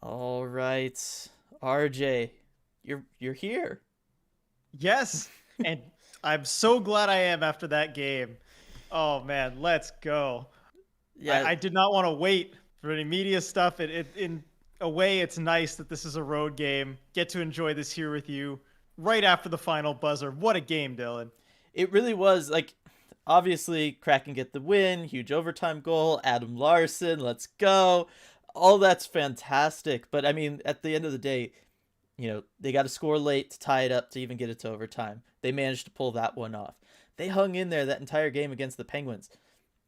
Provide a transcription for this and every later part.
All right, RJ, you're here. Yes, and I'm so glad I am after that game. Oh man, let's go. Yeah, I did not want to wait for any media stuff. In a way, it's nice that this is a road game. Get to enjoy this here with you right after the final buzzer. What a game, Dylan. it really was like obviously Kraken get the win, huge overtime goal, Adam Larson, let's go. All that's fantastic, but I mean at the end of the day, they got to score late to tie it up to even get it to overtime. They managed to pull that one off. They hung in there that entire game against the Penguins.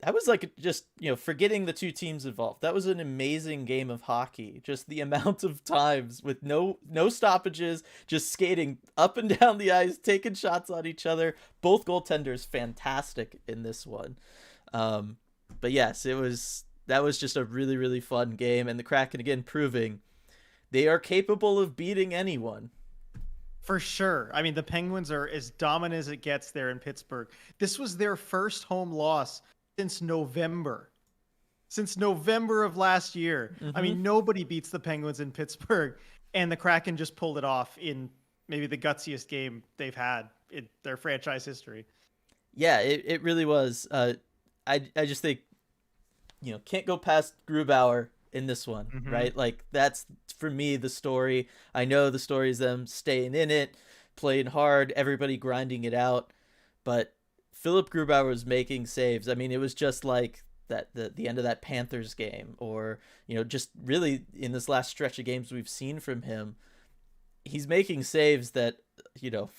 That was like just, forgetting the two teams involved. That was an amazing game of hockey. Just the amount of times with no stoppages, just skating up and down the ice, taking shots on each other. Both goaltenders fantastic in this one. Um, but yes, that was just a really really fun game, and the Kraken again proving they are capable of beating anyone. For sure. I mean, the Penguins are as dominant as it gets there in Pittsburgh. This was their first home loss since November. Since November of last year. I Mm-hmm. mean, nobody beats the Penguins in Pittsburgh, and the Kraken just pulled it off in maybe the gutsiest game they've had in their franchise history. Yeah, it really was. I just think can't go past Grubauer in this one, Hmm. right? Like that's for me the story. I know the story is them staying in it, playing hard, everybody grinding it out, but Philip Grubauer was making saves. I mean, it was just like that the end of that Panthers game, or just really in this last stretch of games we've seen from him. He's making saves that you know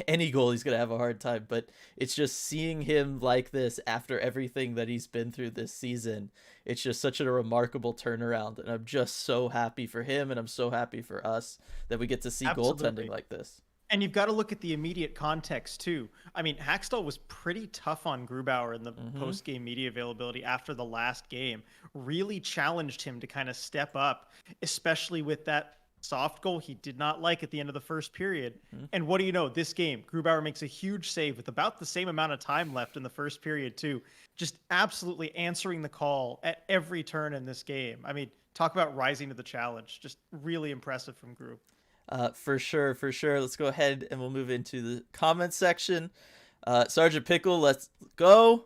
any goalie's gonna have a hard time, but it's just seeing him like this after everything that he's been through this season. It's just such a remarkable turnaround, and I'm just so happy for him, and I'm so happy for us that we get to see goaltending Absolutely. like this. And you've got to look at the immediate context too. I mean, Hackstall was pretty tough on Grubauer in the Mm-hmm. post-game media availability after the last game. Really challenged him to kind of step up, especially with that soft goal he did not like at the end of the first period. Mm-hmm. And what do you know? This game, Grubauer makes a huge save with about the same amount of time left in the first period too. Just absolutely answering the call at every turn in this game. I mean, talk about rising to the challenge. Just really impressive from Grub. For sure, for sure. Let's go ahead and we'll move into the comment section. Sergeant Pickle, let's go.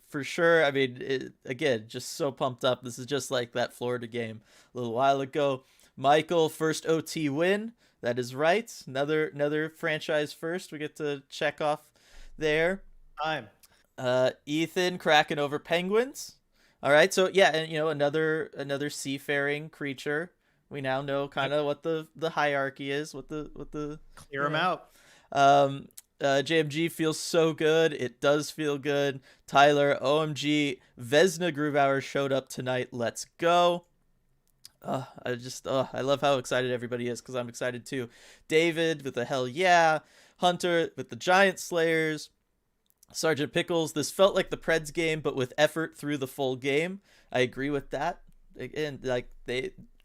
For sure. I mean, again, just so pumped up. This is just like that Florida game a little while ago. Michael, first OT win. That is right. Another franchise first. We get to check off there. Time. Ethan, Kraken over Penguins. All right. So yeah, and another seafaring creature. We now know kind Yep. of what the hierarchy is. What the Clear you him know out. um, JMG feels so good. It does feel good. Tyler, OMG, Vesna Grubauer showed up tonight. Let's go. I love how excited everybody is because I'm excited too. David with the hell yeah. Hunter with the Giant Slayers. Sergeant Pickles, this felt like the Preds game, but with effort through the full game. I agree with that. Again, like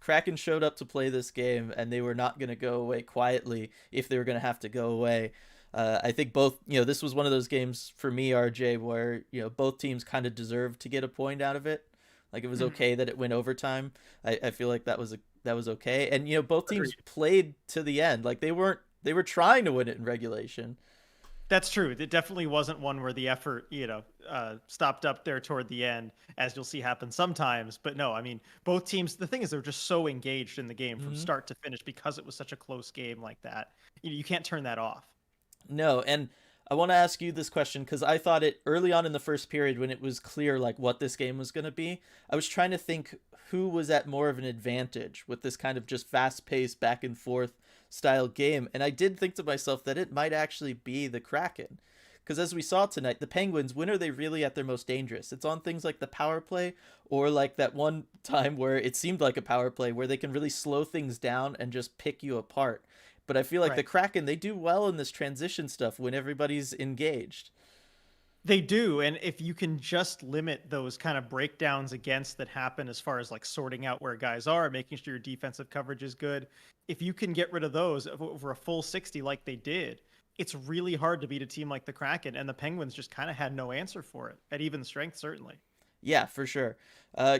Kraken showed up to play this game, and they were not going to go away quietly if they were going to have to go away. I think both, this was one of those games for me, RJ, where both teams kind of deserved to get a point out of it. Like it was Mhm. okay that it went overtime. I feel like that was okay, and both teams Agreed. played to the end. Like they were trying to win it in regulation. That's true. It definitely wasn't one where the effort, stopped up there toward the end, as you'll see happen sometimes. But no, I mean, both teams. The thing is, they're just so engaged in the game from Mm-hmm. start to finish because it was such a close game like that. You can't turn that off. No, and I want to ask you this question because I thought it early on in the first period when it was clear like what this game was going to be. I was trying to think who was at more of an advantage with this kind of just fast-paced back and forth style game, and I did think to myself that it might actually be the Kraken. Because as we saw tonight, the Penguins, when are they really at their most dangerous? It's on things like the power play, or like that one time where it seemed like a power play where they can really slow things down and just pick you apart. But I feel like the Right. Kraken, they do well in this transition stuff when everybody's engaged. They do, and if you can just limit those kind of breakdowns against that happen as far as like sorting out where guys are, making sure your defensive coverage is good, if you can get rid of those over a full 60 like they did, it's really hard to beat a team like the Kraken, and the Penguins just kind of had no answer for it at even strength, certainly. Yeah, for sure.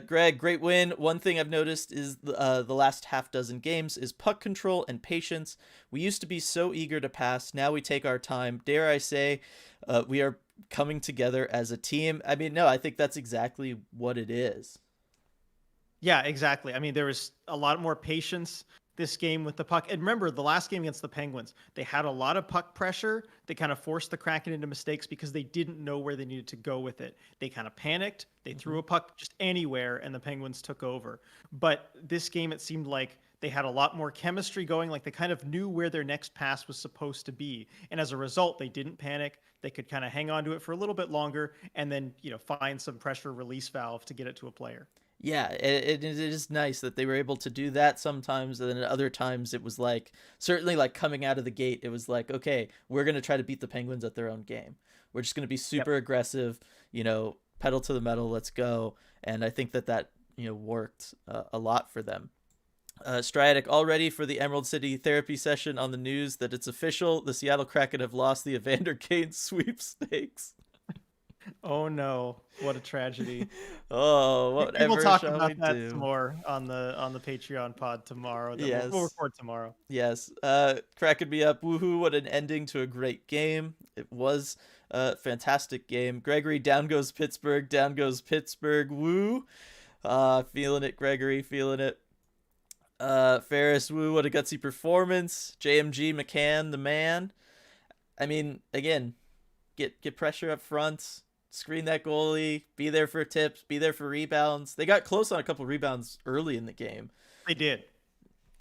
Greg, great win. One thing I've noticed is the last half dozen games is puck control and patience. We used to be so eager to pass. Now we take our time. Dare I say, we are coming together as a team. I mean, no, I think that's exactly what it is. Yeah, exactly. I mean, there was a lot more patience this game with the puck. And remember, the last game against the Penguins, they had a lot of puck pressure. They kind of forced the Kraken into mistakes because they didn't know where they needed to go with it. They kind of panicked. They threw a puck just anywhere, and the Penguins took over. But this game, it seemed like they had a lot more chemistry going. Like they kind of knew where their next pass was supposed to be. And as a result, they didn't panic. They could kind of hang on to it for a little bit longer and then, find some pressure release valve to get it to a player. Yeah, it is nice that they were able to do that sometimes, and then at other times it was like, certainly like coming out of the gate, it was like, okay, we're gonna try to beat the Penguins at their own game. We're just gonna be Yep. super aggressive, pedal to the metal, let's go. And I think that worked a lot for them. Striatic all ready for the Emerald City therapy session on the news that it's official. The Seattle Kraken have lost the Evander Kane sweepstakes. Oh no, what a tragedy. Oh, We will whatever talk shall we about that some do? more on the Patreon pod tomorrow. That we'll Yes. record tomorrow. Yes. Cracking me up. Woohoo, what an ending to a great game. It was a fantastic game. Gregory, down goes Pittsburgh. Down goes Pittsburgh. Woo. Feeling it, Gregory. Feeling it. Ferris, woo, what a gutsy performance. JMG, McCann, the man. I mean, again, get pressure up front. Screen that goalie. Be there for tips. Be there for rebounds. They got close on a couple rebounds early in the game. They did.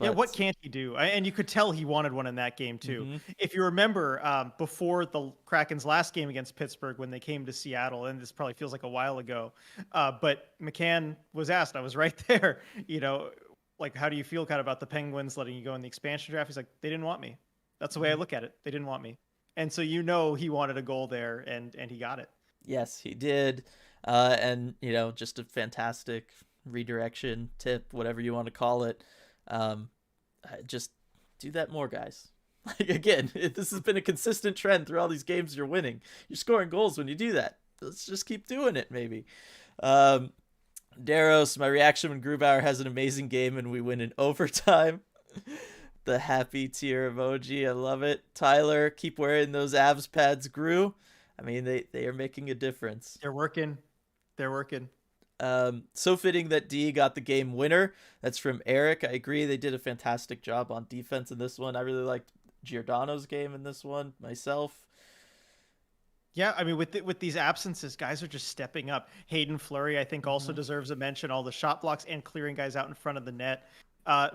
Yeah, But what can't he do? And you could tell he wanted one in that game too. mhm. If you remember, before the Kraken's last game against Pittsburgh, when they came to Seattle, and this probably feels like a while ago, but McCann was asked, I was right there, like, how do you feel kind of about the Penguins letting you go in the expansion draft? He's like, they didn't want me. That's the way I look at it. They didn't want me. And so he wanted a goal there, and he got it. Yes, he did. And, just a fantastic redirection tip, whatever you want to call it. Just do that more, guys. Like, again, this has been a consistent trend through all these games you're winning. You're scoring goals when you do that. Let's just keep doing it, maybe. Um, Daros, my reaction when Grubauer has an amazing game and we win in overtime. The happy tear emoji. I love it. Tyler, keep wearing those abs pads, Gru. I mean, they are making a difference. They're working. They're working. So fitting that D got the game winner. That's from Eric. I agree. They did a fantastic job on defense in this one. I really liked Giordano's game in this one myself. Yeah, I mean, with these absences, guys are just stepping up. Hayden Fleury, I think, also deserves a mention. All the shot blocks and clearing guys out in front of the net.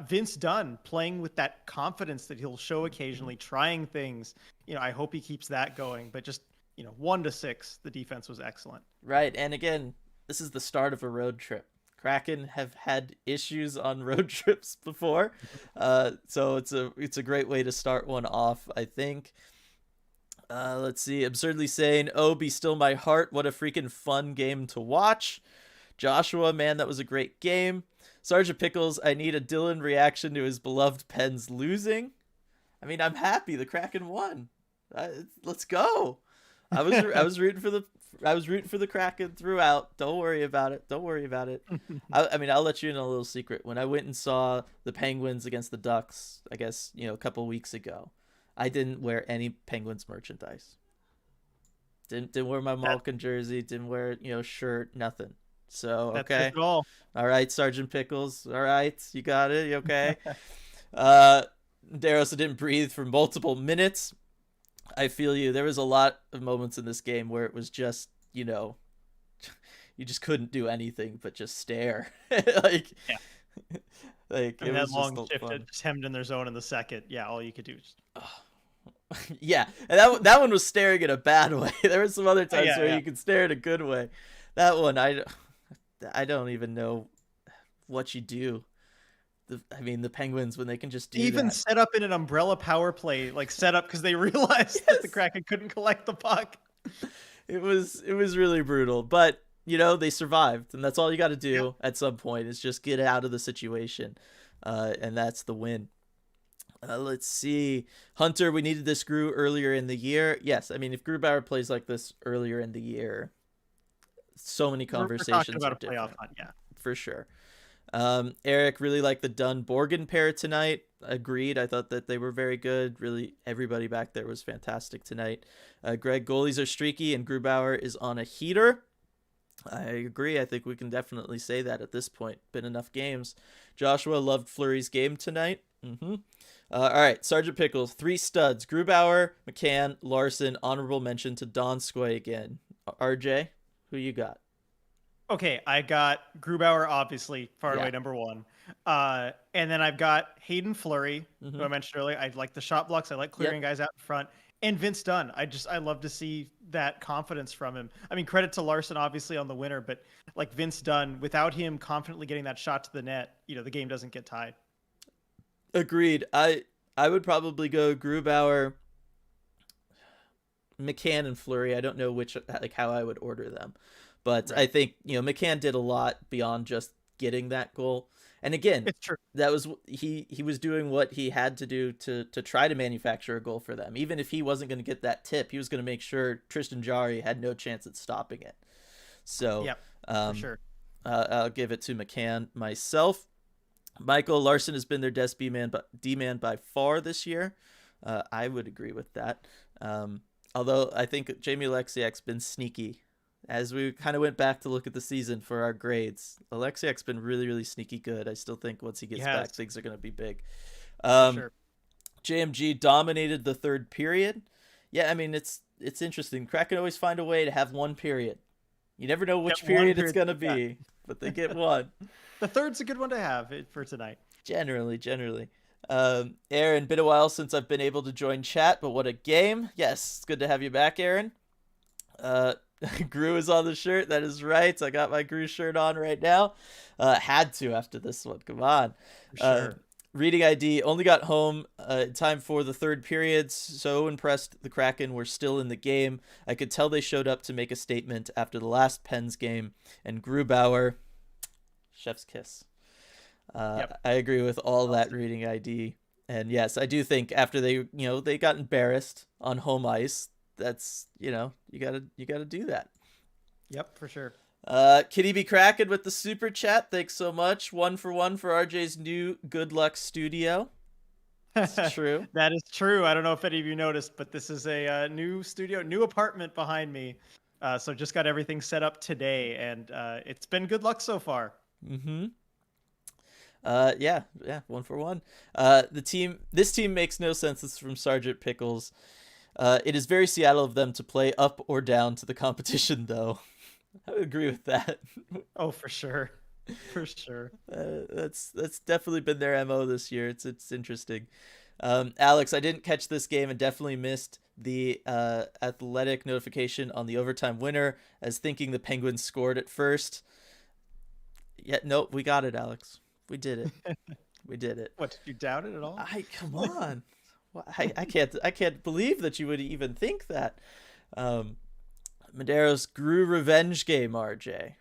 Vince Dunn playing with that confidence that he'll show occasionally, trying things. I hope he keeps that going. But just 1-6, the defense was excellent. Right, and again, this is the start of a road trip. Kraken have had issues on road trips before, so it's a great way to start one off, I think. Let's see. Absurdly saying, "Oh, be still my heart. What a freaking fun game to watch." Joshua, man, that was a great game. Sergeant Pickles, I need a Dylan reaction to his beloved Pens losing. I mean, I'm happy the Kraken won. Let's go. I was rooting for the Kraken throughout. Don't worry about it. Don't worry about it. I mean, I'll let you in on a little secret. When I went and saw the Penguins against the Ducks, I guess a couple weeks ago, I didn't wear any Penguins merchandise. Didn't wear my Malkin jersey. Didn't wear shirt. Nothing. So That's okay. it all. All right, Sergeant Pickles. All right, you got it. You okay? Daros didn't breathe for multiple minutes. I feel you. There was a lot of moments in this game where it was just, you just couldn't do anything but just stare. like, Yeah. like I mean, it that was long just shift fun. just hemmed in their zone in the second. Yeah, all you could do is Yeah, and that one was staring in a bad way. There were some other times where yeah. you could stare in a good way. That one, I don't even know what you do. I mean, the Penguins, when they can just do even that. set up in an umbrella power play, like set up because they realized that the Kraken couldn't collect the puck. It was really brutal, but they survived, and that's all you got to do at some point is just get out of the situation, and that's the win. Let's see, Hunter. We needed this Gru earlier in the year. Yes, I mean if Grubauer plays like this earlier in the year, So many We're talking conversations about are a playoff different, hunt, yeah. for sure. Eric really liked the Dunn Borgen pair tonight. Agreed. I thought that they were very good. Really, everybody back there was fantastic tonight. Greg, goalies are streaky, and Grubauer is on a heater. I agree. I think we can definitely say that at this point. Been enough games. Joshua loved Fleury's game tonight. All right, Sergeant Pickles, 3 studs: Grubauer, McCann, Larson. Honorable mention to Donskoy again. RJ, who you got? Okay, I got Grubauer, obviously, far and Yeah. away number one. And then I've got Hayden Fleury, who I Mm-hmm. mentioned earlier. I like the shot blocks. I like clearing Yep. guys out in front. And Vince Dunn. I love to see that confidence from him. I mean, credit to Larson, obviously, on the winner, but like Vince Dunn, without him confidently getting that shot to the net, the game doesn't get tied. Agreed. I would probably go Grubauer, McCann, and Fleury. I don't know which, like, how I would order them, but I Right. think McCann did a lot beyond just getting that goal. And again, It's true. that was he was doing what he had to do to try to manufacture a goal for them. Even if he wasn't going to get that tip, he was going to make sure Tristan Jarry had no chance at stopping it. So Yep, for um, sure. I'll give it to McCann myself. Michael Larson has been their best D man by far this year. I would agree with that. Although I think Jamie Alexiak's been sneaky. As we kind of went back to look at the season for our grades, Alexiak's been really, really sneaky good. I still think once he He gets has, back, things are going to be big. for Um, sure. JMG dominated the third period. Yeah, I mean it's interesting. Kraken always find a way to have one period. You never know Get which one period it's period. going to Yeah. be, but they get one. The third's a good one to have for tonight. Generally. Aaron, been a while since I've been able to join chat, but what a game. Yes, it's good to have you back, Aaron. Uh, Gru is on the shirt. That is right. I got my Gru shirt on right now. Had to after this one. Come on. For Uh, sure. Reading ID only got home in time for the third periods. So impressed the Kraken were still in the game. I could tell they showed up to make a statement after the last Pens game. And Grubauer, chef's kiss. Yep. I agree with all that Awesome. reading ID. And yes, I do think after they got embarrassed on home ice, that's, you gotta do that. Yep, for sure. Kitty be Kraken with the super chat. Thanks so much. 1 for 1 for RJ's new Good Luck Studio. It's true. That is true. I don't know if any of you noticed, but this is a new studio, new apartment behind me. So just got everything set up today, and it's been good luck so far. Mm-hmm. Yeah, 1 for 1. This team makes no sense. This is from Sergeant Pickles. It is very Seattle of them to play up or down to the competition, though. I would agree with that. Oh, for sure, for sure. That's definitely been their MO this year. It's interesting. Alex, I didn't catch this game and definitely missed the athletic notification on the overtime winner, as thinking the Penguins scored at first. Yeah, nope, we got it, Alex. We did it. We did it. What, did you doubt it at all? Come on. I can't believe that you would even think that. Madero's Gru revenge game, RJ.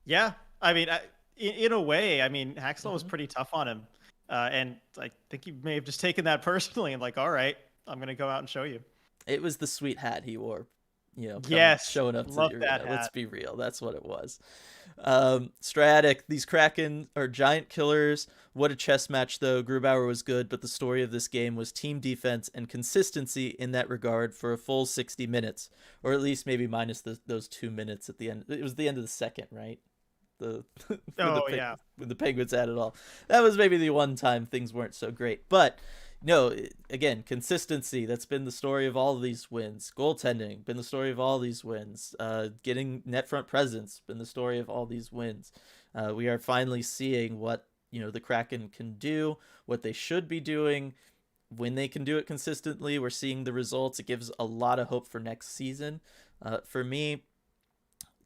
Yeah, I mean, in a way, I mean, Haxtell was Mhm. pretty tough on him, and I think he may have just taken that personally and like, all right, I'm gonna go out and show you. It was the sweet hat he wore, Yes, showing up to love the that arena. Let's hat. be real. That's what it was. Stratic, these Kraken are giant killers. What a chess match, though. Grubauer was good, but the story of this game was team defense and consistency in that regard for a full 60 minutes, or at least maybe minus those 2 minutes at the end. It was the end of the second, right? The Oh yeah, when the Penguins had it all. That was maybe the one time things weren't so great, but no, again, consistency. That's been the story of all of these wins. Goaltending been the story of all these wins. Getting net front presence been the story of all these wins. We are finally seeing what the Kraken can do, what they should be doing. When they can do it consistently, we're seeing the results. It gives a lot of hope for next season. For me,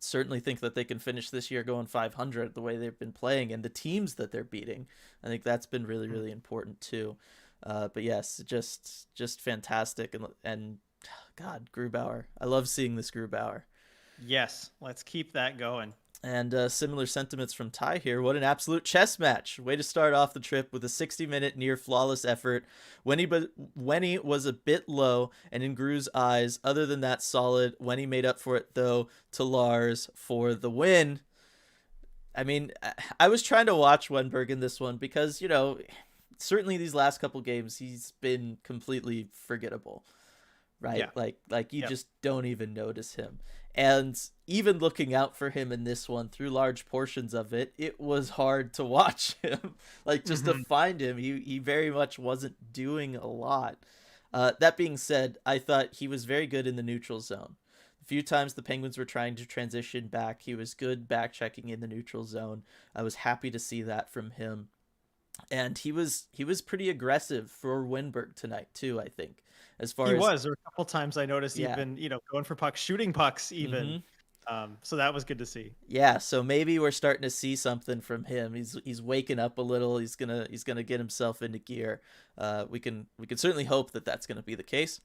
certainly think that they can finish this year going 500 the way they've been playing and the teams that they're beating. I think that's been really, really important too. But yes, just fantastic, and God, Grubauer. I love seeing this Grubauer. yes. Let's keep that going. And similar sentiments from Ty here. What an absolute chess match. Way to start off the trip with a 60-minute near flawless effort. Wenny was a bit low and in Gru's eyes. Other than that, solid. Wenny made up for it, though, to Lars for the win. I mean, I was trying to watch Wenberg in this one because, certainly these last couple games, he's been completely forgettable, right? Yeah. Like you just don't even notice him. And even looking out for him in this one through large portions of it, it was hard to watch him. Like just to find him, he very much wasn't doing a lot. That being said, I thought he was very good in the neutral zone. A few times the Penguins were trying to transition back. He was good back checking in the neutral zone. I was happy to see that from him. And he was pretty aggressive for Wenberg tonight too, I think. As far He as was. There were a couple times I noticed even, going for pucks, shooting pucks even. So that was good to see. Yeah, so maybe we're starting to see something from him. He's waking up a little. He's gonna get himself into gear. We can certainly hope that that's gonna be the case.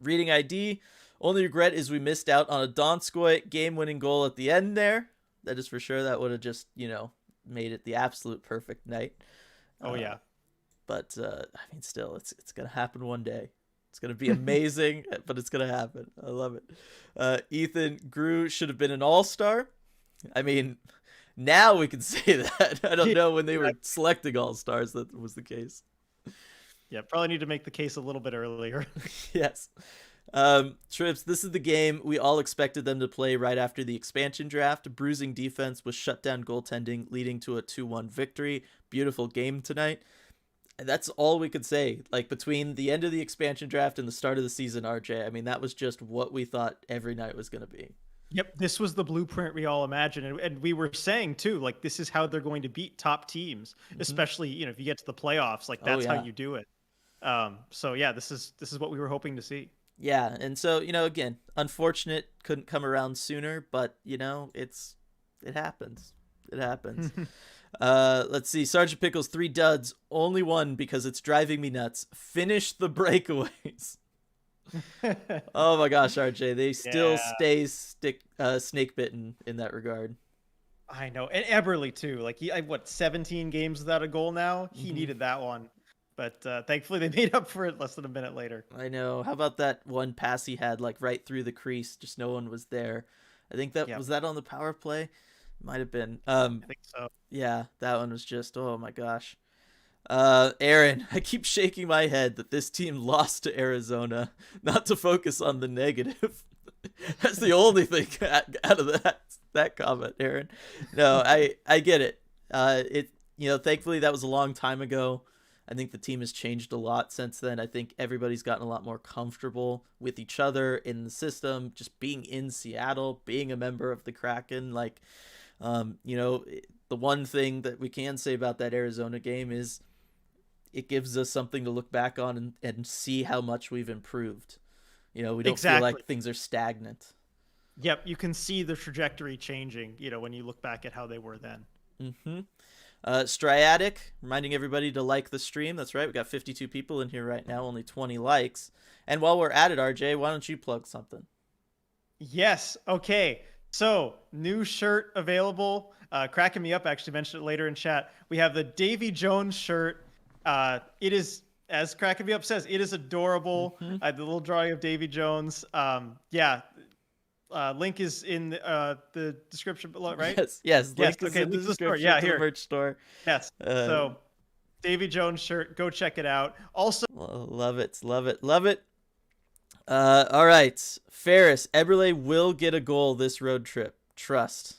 Reading ID. Only regret is we missed out on a Donskoy game-winning goal at the end there. That is for sure. That would have just made it the absolute perfect night. Oh yeah. But I mean, still, it's gonna happen one day. It's going to be amazing, but it's going to happen. I love it. Ethan, Gru should have been an all-star. I mean, now we can say that. I don't know when they were selecting all-stars that was the case. Yeah, probably need to make the case a little bit earlier. Yes. Trips, this is the game we all expected them to play right after the expansion draft. Bruising defense with shutdown goaltending, leading to a 2-1 victory. Beautiful game tonight. And that's all we could say. Like between the end of the expansion draft and the start of the season, RJ, I mean, that was just what we thought every night was going to be. Yep, this was the blueprint we all imagined, and we were saying too, like this is how they're going to beat top teams, especially if you get to the playoffs, like that's how you do it. So yeah, this is what we were hoping to see. Yeah, and so again, unfortunate couldn't come around sooner, but it happens. It happens. Let's see. Sergeant Pickles, 3 duds, only one because it's driving me nuts. Finish the breakaways. Oh my gosh, RJ, they still stay snake bitten in that regard. I know, and Eberle too. Like he, 17 games without a goal now. He needed that one, but thankfully they made up for it less than a minute later. I know. How about that one pass he had, like right through the crease, just no one was there. I think that was that on the power play. Might have been. I think so. Yeah, that one was just, oh my gosh. Aaron, I keep shaking my head that this team lost to Arizona, not to focus on the negative. That's the only thing out of that comment, Aaron. No, I get it. Thankfully that was a long time ago. I think the team has changed a lot since then. I think everybody's gotten a lot more comfortable with each other in the system, just being in Seattle, being a member of the Kraken, the one thing that we can say about that Arizona game is it gives us something to look back on and see how much we've improved. We don't feel like things are stagnant. Yep, you can see the trajectory changing, when you look back at how they were then. Striatic, reminding everybody to like the stream. That's right, we got 52 people in here right now, only 20 likes. And while we're at it, RJ, why don't you plug something? Yes, okay. So, new shirt available. Cracking Me Up actually mentioned it later in chat. We have the Davy Jones shirt. It is, as Cracking Me Up says, it is adorable. The little drawing of Davy Jones. Link is in the description below, right? Yes. Link is in the description to the merch store. Yes. So, Davy Jones shirt. Go check it out. Also, love it. All right, Ferris, Eberle will get a goal this road trip. Trust.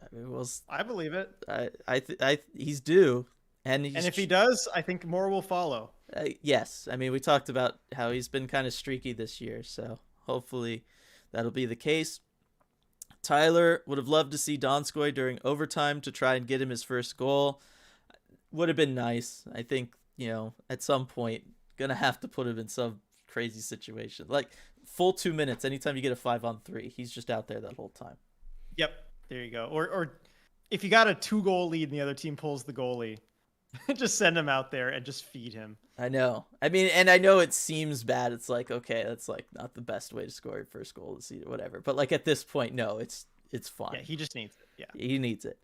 I mean, I believe it. He's due, and if he does, I think more will follow. Yes, I mean we talked about how he's been kind of streaky this year, so hopefully that'll be the case. Tyler would have loved to see Donskoy during overtime to try and get him his first goal. Would have been nice. I think at some point gonna have to put him in some crazy situation, like full 2 minutes anytime you get a 5-on-3. He's just out there that whole time. Yep, there you go. Or if you got a 2-goal lead and the other team pulls the goalie, just send him out there and just feed him. I know. I mean, and I know it seems bad. It's like, okay, that's like not the best way to score your first goal of the season, whatever. But like at this point, no, it's It's Yeah, fine. he just needs it. Yeah. He needs it.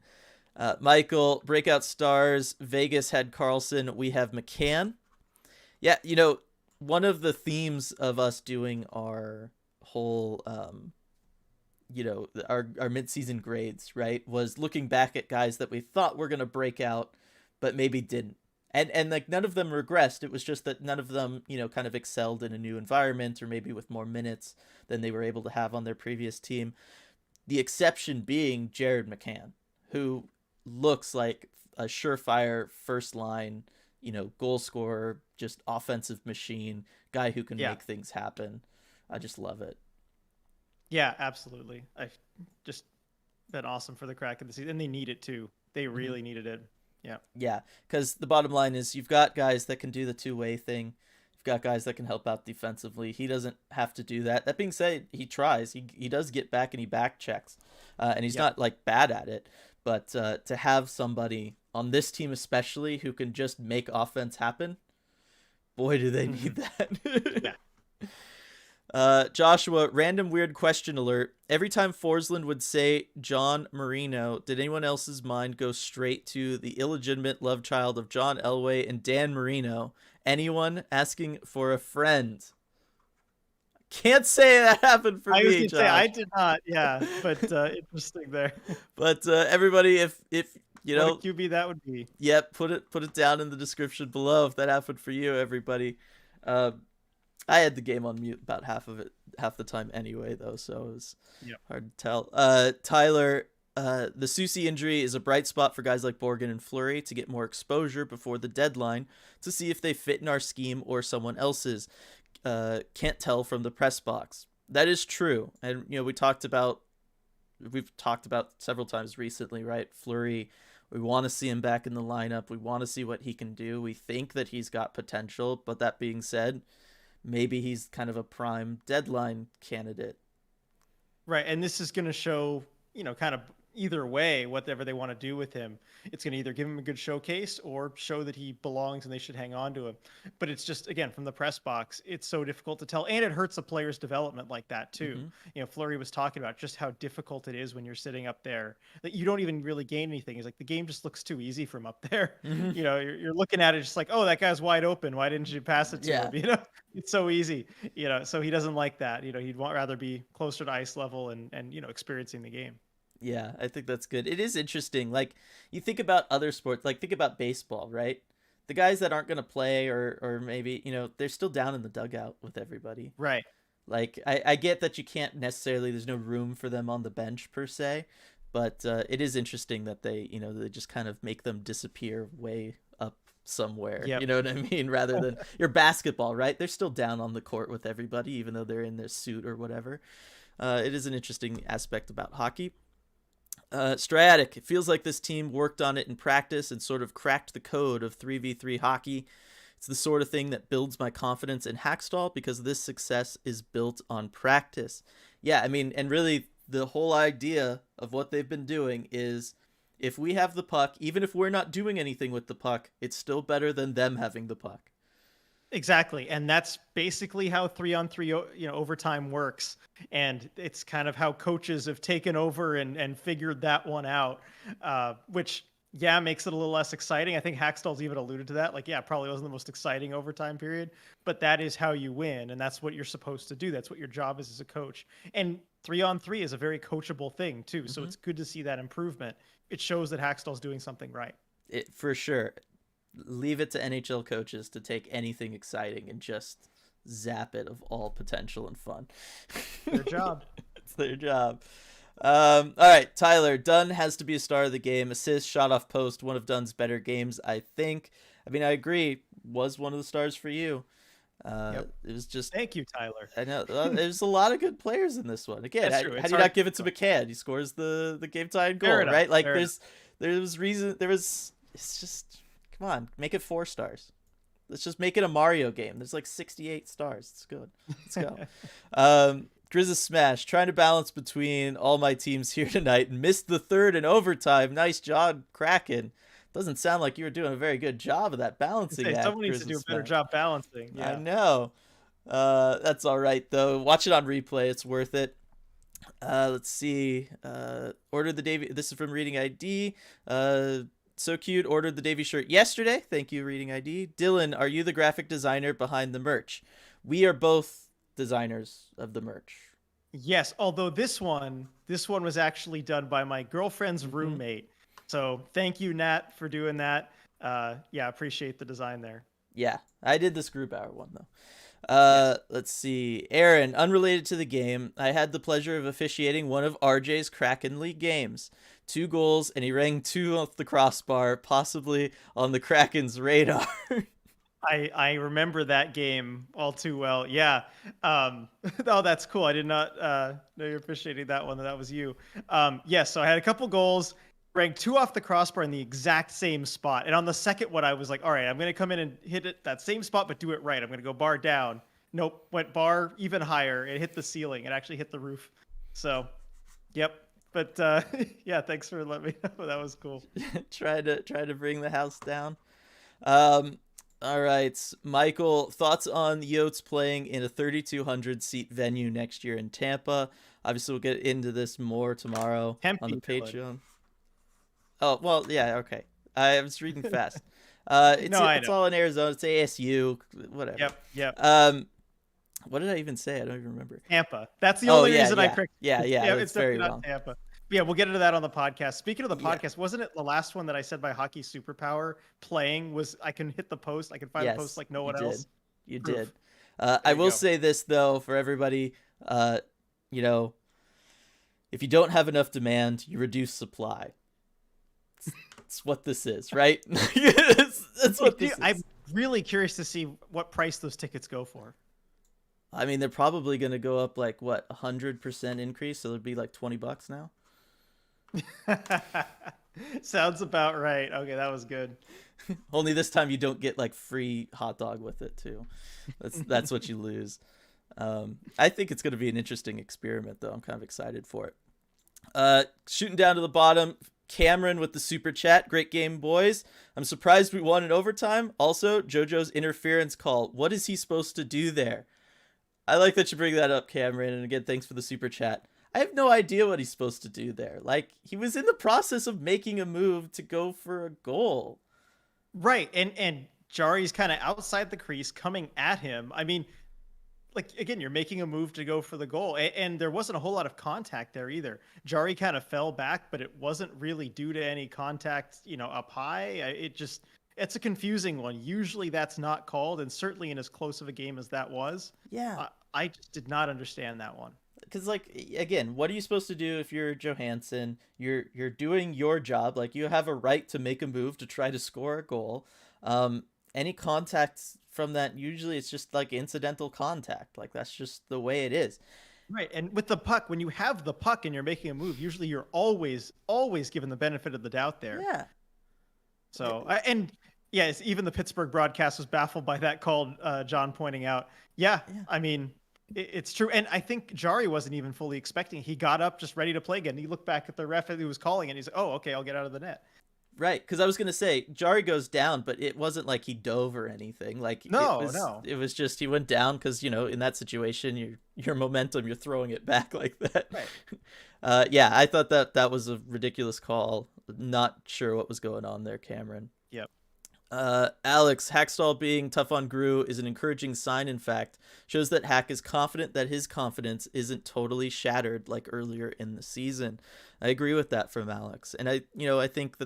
Michael, breakout stars. Vegas had Carlson. We have McCann. Yeah, one of the themes of us doing our whole, our midseason grades, right, was looking back at guys that we thought were going to break out, but maybe didn't. And like none of them regressed. It was just that none of them, kind of excelled in a new environment or maybe with more minutes than they were able to have on their previous team. The exception being Jared McCann, who looks like a surefire first line, goal scorer, just offensive machine, guy who can make things happen. I just love it. Yeah, absolutely. I just been awesome for the Kraken this season, and they need it too. They really needed it. Yeah. Yeah, because the bottom line is you've got guys that can do the two-way thing. You've got guys that can help out defensively. He doesn't have to do that. That being said, he tries. He does get back and he back checks, and he's not like bad at it. But to have somebody on this team especially who can just make offense happen, boy, do they need that. Yeah. Joshua, random weird question alert. Every time Forsland would say John Marino, did anyone else's mind go straight to the illegitimate love child of John Elway and Dan Marino? Anyone asking for a friend? Can't say that happened for me, Josh. I did not, yeah, but interesting there. But everybody, if what a QB that would be. Yep, put it down in the description below if that happened for you, everybody. I had the game on mute about half the time anyway, though, so it was hard to tell. Tyler, the Susie injury is a bright spot for guys like Borgen and Fleury to get more exposure before the deadline to see if they fit in our scheme or someone else's. Can't tell from the press box. That is true, and we've talked about several times recently, right? Fleury, we want to see him back in the lineup. We want to see what he can do. We think that he's got potential, but that being said, maybe he's kind of a prime deadline candidate. Right. And this is going to show, kind of either way, whatever they want to do with him. It's going to either give him a good showcase or show that he belongs and they should hang on to him. But it's just, again, from the press box, it's so difficult to tell. And it hurts a player's development like that, too. Fleury was talking about just how difficult it is when you're sitting up there, that you don't even really gain anything. He's like, the game just looks too easy from up there. You're looking at it just like, oh, that guy's wide open. Why didn't you pass it to him? It's so easy, so he doesn't like that. He'd rather be closer to ice level and experiencing the game. Yeah, I think that's good. It is interesting. Like, you think about other sports, like think about baseball, right? The guys that aren't going to play or maybe, they're still down in the dugout with everybody. Right. Like, I get that you can't necessarily, there's no room for them on the bench per se, but it is interesting that they just kind of make them disappear way up somewhere. Yep. You know what I mean? Rather than your basketball, right? They're still down on the court with everybody, even though they're in their suit or whatever. It is an interesting aspect about hockey. Stratic, it feels like this team worked on it in practice and sort of cracked the code of 3v3 hockey. It's the sort of thing that builds my confidence in Hackstall because this success is built on practice. Yeah, I mean, and really the whole idea of what they've been doing is if we have the puck, even if we're not doing anything with the puck, it's still better than them having the puck. Exactly. And that's basically how 3-on-3, overtime works. And it's kind of how coaches have taken over and figured that one out, which, makes it a little less exciting. I think Hackstall's even alluded to that. Like, probably wasn't the most exciting overtime period, but that is how you win. And that's what you're supposed to do. That's what your job is as a coach. And 3-on-3 is a very coachable thing too. So it's good to see that improvement. It shows that Hackstall's doing something right. For sure. Leave it to NHL coaches to take anything exciting and just zap it of all potential and fun. Their job. It's their job. All right, Tyler, Dunn has to be a star of the game. Assist, shot off post, one of Dunn's better games, I think. I mean, I agree. Was one of the stars for you. It was just... Thank you, Tyler. I know. There's a lot of good players in this one. Again, how do you not give it to McCann? He scores the game-tying goal, right? Like, there was reason... It's just... Come on, make it 4 stars. Let's just make it a Mario game. There's like 68 stars. It's good. Let's go. Grizz Smash, trying to balance between all my teams here tonight and missed the third in overtime. Nice job, Kraken. Doesn't sound like you were doing a very good job of that balancing act. Someone needs to do a better job balancing. Yeah. I know. That's all right, though. Watch it on replay. It's worth it. Let's see. Ordered the Davy. This is from Reading ID. So cute. Ordered the Davy shirt yesterday. Thank you, Reading ID. Dylan, are you the graphic designer behind the merch? We are both designers of the merch. Yes, although this one was actually done by my girlfriend's Mm-hmm. roommate. So thank you, Nat, for doing that. Yeah, appreciate the design there. Yeah, I did this group hour one though. Yes. Let's see. Aaron, unrelated to the game, I had the pleasure of officiating one of RJ's Kraken League games. 2 goals, and he rang 2 off the crossbar, possibly on the Kraken's radar. I remember that game all too well. Yeah. Oh, that's cool. I did not know you're appreciating that one. That was you. Yes. So I had a couple goals, ranked 2 off the crossbar in the exact same spot. And on the second one, I was like, all right, I'm going to come in and hit it that same spot, but do it right. I'm going to go bar down. Nope. Went bar even higher. It hit the ceiling. It actually hit the roof. So, yep. But yeah, thanks for letting me know. That was cool. Try to bring the house down. Um, all right, Michael, thoughts on Yotes playing in a 3,200 seat venue next year in Tampa? Obviously, we'll get into this more tomorrow on the Tempe, Dylan. Patreon. Oh well, yeah, okay. I was reading fast. It's No, I it's know. all in Arizona. It's ASU, whatever. Yep. Yep. What did I even say? I don't even remember. Tampa. That's the Oh only yeah, reason I yeah, picked. yeah, yeah. Yeah, That's it's very definitely not wrong. Tampa. But yeah, we'll get into that on the podcast. Speaking of the Yeah. podcast, wasn't it the last one that I said by Hockey Superpower playing was I can hit the post, I can find the post Yes, like no you one did. else? You did. Proof. I There you will go. say this though for everybody. You know, if you don't have enough demand, you reduce supply. It's what this is, right? That's what this I'm is. really curious to see what price those tickets go for. I mean, they're probably gonna go up like what 100% increase, so it'd be like $20 now. Sounds about right. Okay, that was good. Only this time you don't get like free hot dog with it too. That's what you lose. I think it's gonna be an interesting experiment though. I'm kind of excited for it. Shooting down to the bottom, Cameron with the super chat. Great game, boys. I'm surprised we won in overtime. Also, JoJo's interference call. What is he supposed to do there? I like that you bring that up, Cameron. And again, thanks for the super chat. I have no idea what he's supposed to do there. Like, he was in the process of making a move to go for a goal. Right. And Jari's kind of outside the crease coming at him. I mean, like again, you're making a move to go for the goal, and there wasn't a whole lot of contact there either. Jari kind of fell back, but it wasn't really due to any contact, up high. It's a confusing one. Usually that's not called, and certainly in as close of a game as that was, Yeah. I just did not understand that one. Because like again, what are you supposed to do if you're Johansson? You're doing your job. Like you have a right to make a move to try to score a goal. Any contact from that, usually it's just like incidental contact. Like that's just the way it is. Right, and with the puck, when you have the puck and you're making a move, usually you're always given the benefit of the doubt there. Yeah. So, and yes, even the Pittsburgh broadcast was baffled by that call, John pointing out. Yeah, Yeah. I mean, it's true. And I think Jari wasn't even fully expecting it. He got up just ready to play again. He looked back at the ref who was calling it. And he's like, oh, okay, I'll get out of the net. Right, because I was gonna say Jari goes down, but it wasn't like he dove or anything. Like No, no. it was just he went down because in that situation, your momentum, you're throwing it back like that. Right. Yeah, I thought that was a ridiculous call. Not sure what was going on there, Cameron. Yep. Alex, Hackstall being tough on Gru is an encouraging sign, in fact. Shows that Hack is confident that his confidence isn't totally shattered like earlier in the season. I agree with that from Alex. And I think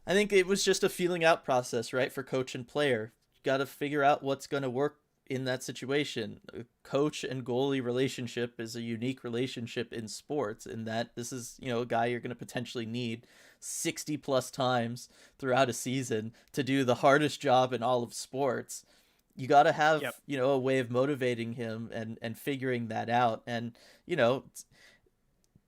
I think it was just a feeling out process, right, for coach and player. You got to figure out what's going to work in that situation. A coach and goalie relationship is a unique relationship in sports in that this is, a guy you're going to potentially need 60 plus times throughout a season to do the hardest job in all of sports. You got to have, Yep. A way of motivating him and figuring that out. And, you know,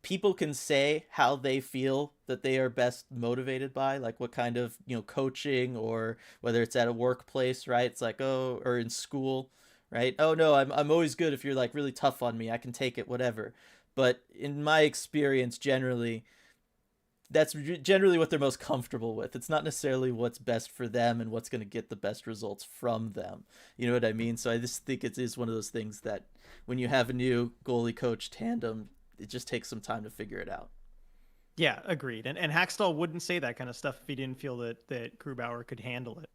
people can say how they feel that they are best motivated by, like what kind of coaching, or whether it's at a workplace, right? It's like, oh, or in school, right? Oh no, I'm always good if you're like really tough on me, I can take it, whatever. But in my experience, generally that's generally what they're most comfortable with. It's not necessarily what's best for them and what's going to get the best results from them. You know what I mean? So I just think it is one of those things that when you have a new goalie coach tandem, it just takes some time to figure it out. Yeah, agreed. And Hackstall wouldn't say that kind of stuff if he didn't feel that Grubauer could handle it.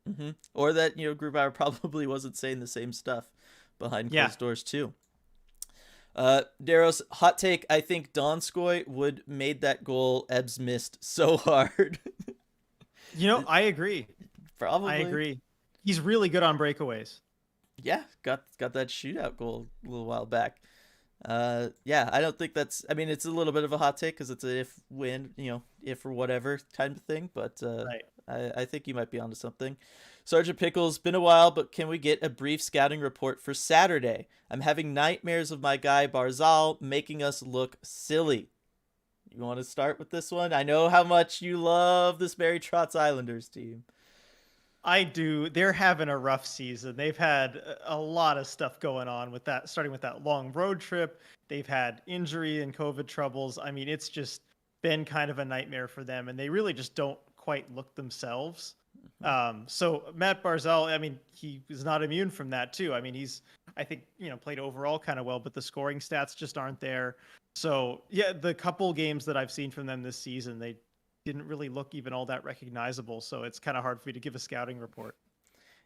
Mm-hmm. Or that, Grubauer probably wasn't saying the same stuff behind closed doors too. Daros, hot take. I think Donskoy would made that goal Ebbs missed so hard. I agree. Probably. I agree. He's really good on breakaways. Yeah, got that shootout goal a little while back. Yeah, I don't think that's. I mean, it's a little bit of a hot take because it's a if win, if or whatever kind of thing. But right. I think you might be onto something. Sergeant Pickles, been a while, but can we get a brief scouting report for Saturday? I'm having nightmares of my guy Barzal making us look silly. You want to start with this one? I know how much you love this Barry Trotz Islanders team. I do. They're having a rough season. They've had a lot of stuff going on with that, starting with that long road trip. They've had injury and COVID troubles. I mean, it's just been kind of a nightmare for them, and they really just don't quite look themselves. So Matt Barzal, I mean, he is not immune from that too. I mean, I think, played overall kind of well, but the scoring stats just aren't there. So yeah, the couple games that I've seen from them this season, they didn't really look even all that recognizable. So it's kind of hard for me to give a scouting report.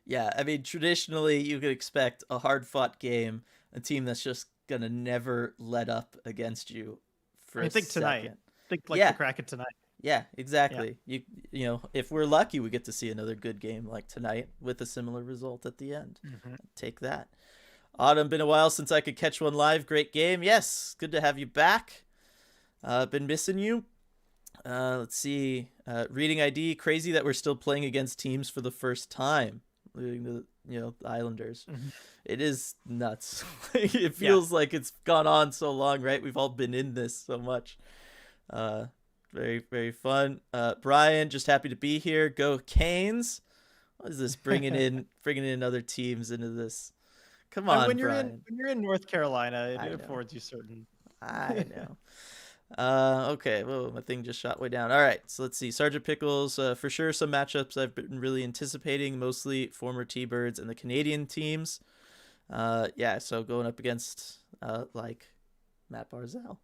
Yeah, I mean, traditionally you could expect a hard-fought game, a team that's just gonna never let up against you for a second. Tonight. I think the Kraken tonight. Yeah, exactly. Yeah. If we're lucky, we get to see another good game like tonight with a similar result at the end. Mm-hmm. Take that. Autumn, been a while since I could catch one live. Great game. Yes, good to have you back. Been missing you. Let's see. Reading ID. Crazy that we're still playing against teams for the first time, including the Islanders. Mm-hmm. It is nuts. It feels like it's gone on so long, right? We've all been in this so much. Very, very fun. Brian, just happy to be here. Go Canes. What is this bringing in other teams into this? Come on, Brian. When you're in North Carolina, it affords you certain. I know. Okay. Whoa, my thing just shot way down. All right. So let's see. Sergeant Pickles, for sure, some matchups I've been really anticipating, mostly former T-Birds and the Canadian teams. So going up against like Matt Barzal.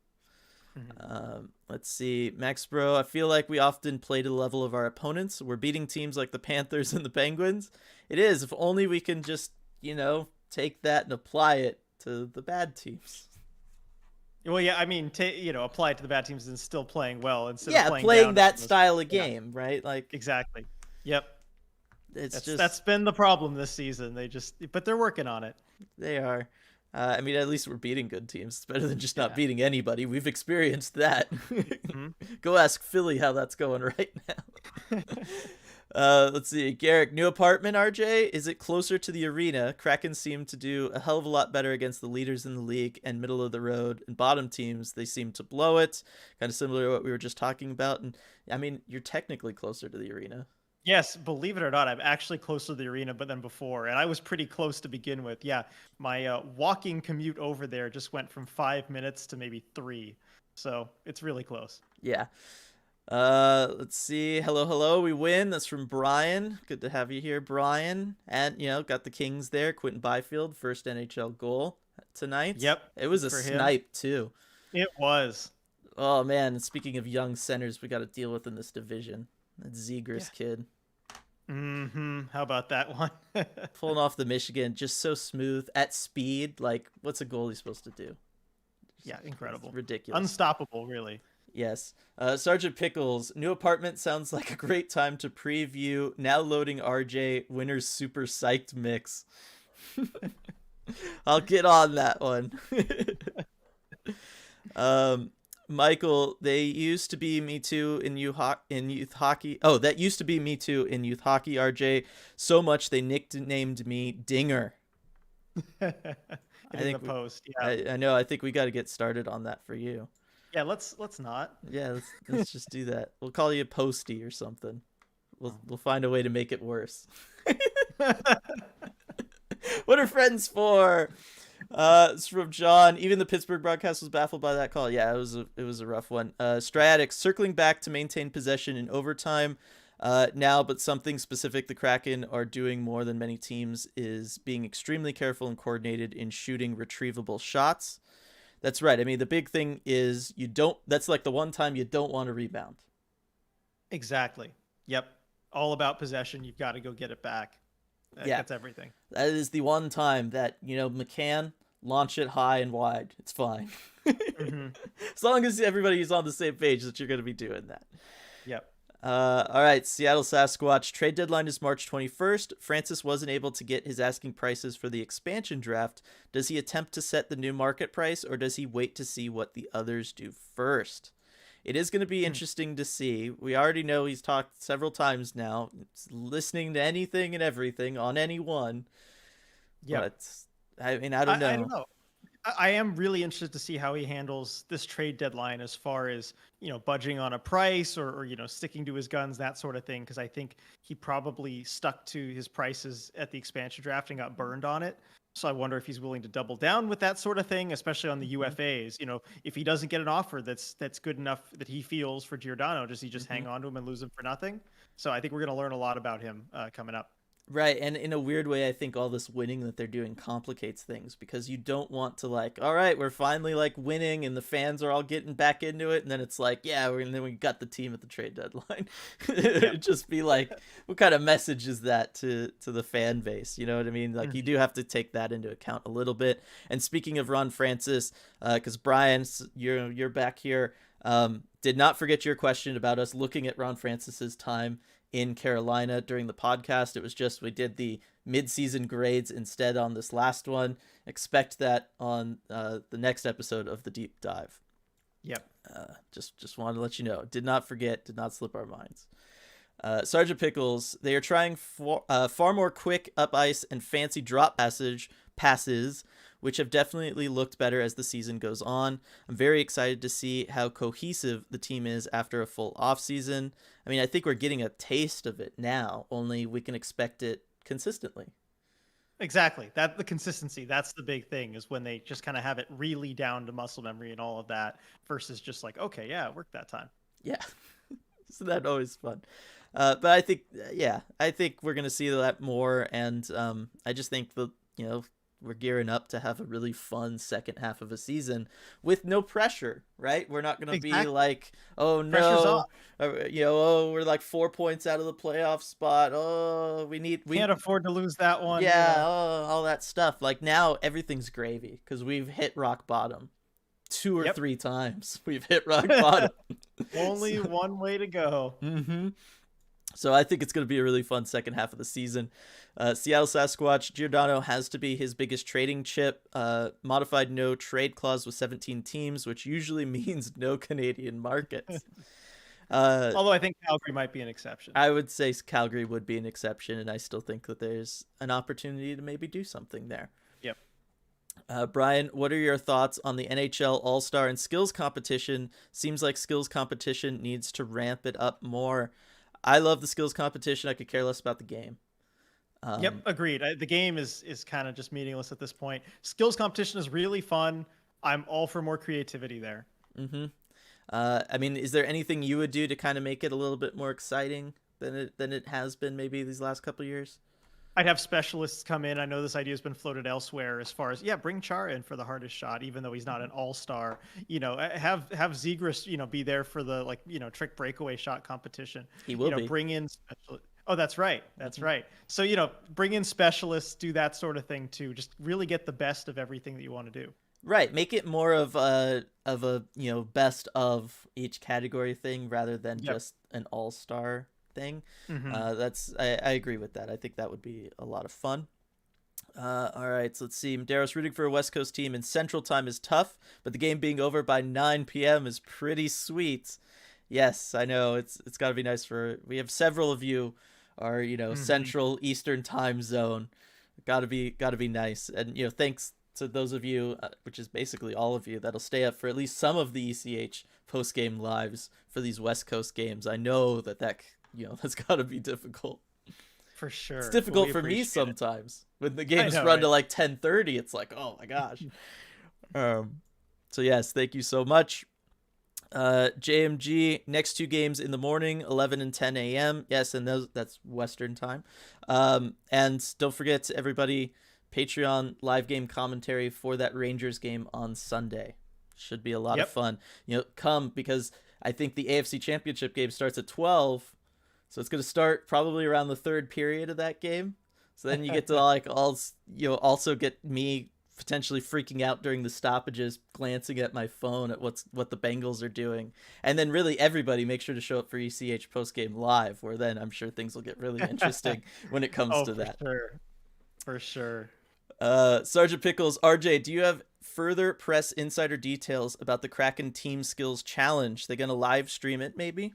Mm-hmm. Let's see, Max Bro. I feel like we often play to the level of our opponents. We're beating teams like the Panthers and the Penguins. It is. If only we can just, take that and apply it to the bad teams. Well, yeah, I mean, apply it to the bad teams and still playing well instead of playing that style of game, right? Like exactly. Yep. That's been the problem this season. But they're working on it. They are. I mean, at least we're beating good teams. It's better than just not beating anybody. We've experienced that. Mm-hmm. Go ask Philly how that's going right now. Let's see. Garrick, new apartment, RJ? Is it closer to the arena? Kraken seem to do a hell of a lot better against the leaders in the league and middle of the road and bottom teams. They seem to blow it. Kind of similar to what we were just talking about. And I mean, you're technically closer to the arena. Yes, believe it or not, I'm actually closer to the arena than before, and I was pretty close to begin with. Yeah, my walking commute over there just went from 5 minutes to maybe 3, so it's really close. Yeah. Let's see. Hello, we win. That's from Brian. Good to have you here, Brian. And, got the Kings there. Quentin Byfield, first NHL goal tonight. Yep. It was a snipe, too. It was. Oh, man. Speaking of young centers we got to deal with in this division. That Zegras kid. Mm-hmm. How about that one? Pulling off the Michigan, just so smooth at speed. Like, what's a goalie supposed to do? Incredible. Ridiculous. Unstoppable, really. Yes. Sergeant Pickles, new apartment sounds like a great time to preview. Now loading RJ Winner's Super Psyched Mix. I'll get on that one. Michael, they used to be Me Too in youth hockey. Oh, that used to be Me Too in youth hockey, RJ. So much they nicknamed me Dinger. I think the post. I know. I think we got to get started on that for you. Yeah, let's not. Yeah, let's just do that. We'll call you Posty or something. We'll find a way to make it worse. What are friends for? It's from John. Even the Pittsburgh broadcast was baffled by that call. Yeah, it was a rough one. Striatics circling back to maintain possession in overtime now, but something specific the Kraken are doing more than many teams is being extremely careful and coordinated in shooting retrievable shots. That's right. I mean, the big thing is that's like the one time you don't want to rebound. Exactly. Yep. All about possession. You've got to go get it back. That's everything. That is the one time that, McCann, launch it high and wide. It's fine. Mm-hmm. As long as everybody's on the same page that you're going to be doing that. Yep. All right, Seattle Sasquatch. Trade deadline is March 21st. Francis wasn't able to get his asking prices for the expansion draft. Does he attempt to set the new market price, or does he wait to see what the others do first? It is going to be interesting to see. We already know he's talked several times now, listening to anything and everything on anyone. Yeah. But, I mean, I don't know. I don't know. I am really interested to see how he handles this trade deadline as far as, budging on a price or sticking to his guns, that sort of thing. Because I think he probably stuck to his prices at the expansion draft and got burned on it. So I wonder if he's willing to double down with that sort of thing, especially on the UFAs. If he doesn't get an offer that's good enough that he feels for Giordano, does he just hang on to him and lose him for nothing? So I think we're going to learn a lot about him coming up. Right, and in a weird way, I think all this winning that they're doing complicates things, because you don't want to all right, we're finally winning and the fans are all getting back into it, and then it's and then we got the team at the trade deadline. It'd just be what kind of message is that to the fan base? You know what I mean? You do have to take that into account a little bit. And speaking of Ron Francis, because Brian, you're back here, did not forget your question about us looking at Ron Francis's time in Carolina during the podcast. It was just we did the mid-season grades instead on this last one. Expect that on the next episode of the deep dive. Yep. Just wanted to let you know. Did not forget. Did not slip our minds. Sergeant Pickles. They are trying far more quick up ice and fancy drop passes, which have definitely looked better as the season goes on. I'm very excited to see how cohesive the team is after a full offseason. I mean, I think we're getting a taste of it now, only we can expect it consistently. Exactly. The consistency, that's the big thing, is when they just kind of have it really down to muscle memory and all of that, versus just okay, yeah, it worked that time. Yeah. So that's always fun. But I think we're going to see that more. And I just think we're gearing up to have a really fun second half of a season with no pressure, right? We're not going to be oh no, we're 4 points out of the playoff spot. Oh, we can't afford to lose that one. Yeah. All that stuff. Now everything's gravy because we've hit rock bottom 2 or 3 times. We've hit rock bottom. Only one way to go. Mm-hmm. So I think it's going to be a really fun second half of the season. Seattle Sasquatch, Giordano has to be his biggest trading chip. Modified no trade clause with 17 teams, which usually means no Canadian markets. Although I think Calgary might be an exception. I would say Calgary would be an exception, and I still think that there's an opportunity to maybe do something there. Yep. Brian, what are your thoughts on the NHL All-Star and skills competition? Seems like skills competition needs to ramp it up more. I love the skills competition. I could care less about the game. Yep, agreed. The game is kind of just meaningless at this point. Skills competition is really fun. I'm all for more creativity there. Mm-hmm. I mean, is there anything you would do to kind of make it a little bit more exciting than it has been maybe these last couple of years? I'd have specialists come in. I know this idea has been floated elsewhere as far as, bring Chara in for the hardest shot, even though he's not an all-star. Have Zegras, be there for the trick breakaway shot competition. He will be. Bring in specialists. Oh, that's right. That's right. So, bring in specialists, do that sort of thing too. Just really get the best of everything that you want to do. Right. Make it more of a best of each category thing rather than just an all-star thing. Mm-hmm. I agree with that. I think that would be a lot of fun. All right, so let's see. Madero's rooting for a West Coast team in Central Time is tough, but the game being over by 9 p.m. is pretty sweet. Yes, I know. It's got to be nice we have several of you are, Central Eastern Time zone. Got to be nice. And, thanks to those of you, which is basically all of you, that'll stay up for at least some of the ECH post-game lives for these West Coast games. I know that's got to be difficult. For It's sure. Well, difficult we for me appreciate it. sometimes when the I games know, run right? to like 10:30. It's like, oh my gosh. So yes, thank you so much. JMG, next two games in the morning, 11 and 10 a.m. Yes, and that's Western time. And don't forget, everybody, Patreon live game commentary for that Rangers game on Sunday. Should be a lot of Yep. fun. Come, because I think the AFC Championship game starts at 12, so it's going to start probably around the third period of that game. So then you get to also get me potentially freaking out during the stoppages, glancing at my phone at what the Bengals are doing, and then really everybody make sure to show up for ECH post game live, where then I'm sure things will get really interesting when it comes Oh, to for that. sure. For sure. Sergeant Pickles, RJ, do you have further press insider details about the Kraken Team Skills Challenge? They gonna live stream it, maybe?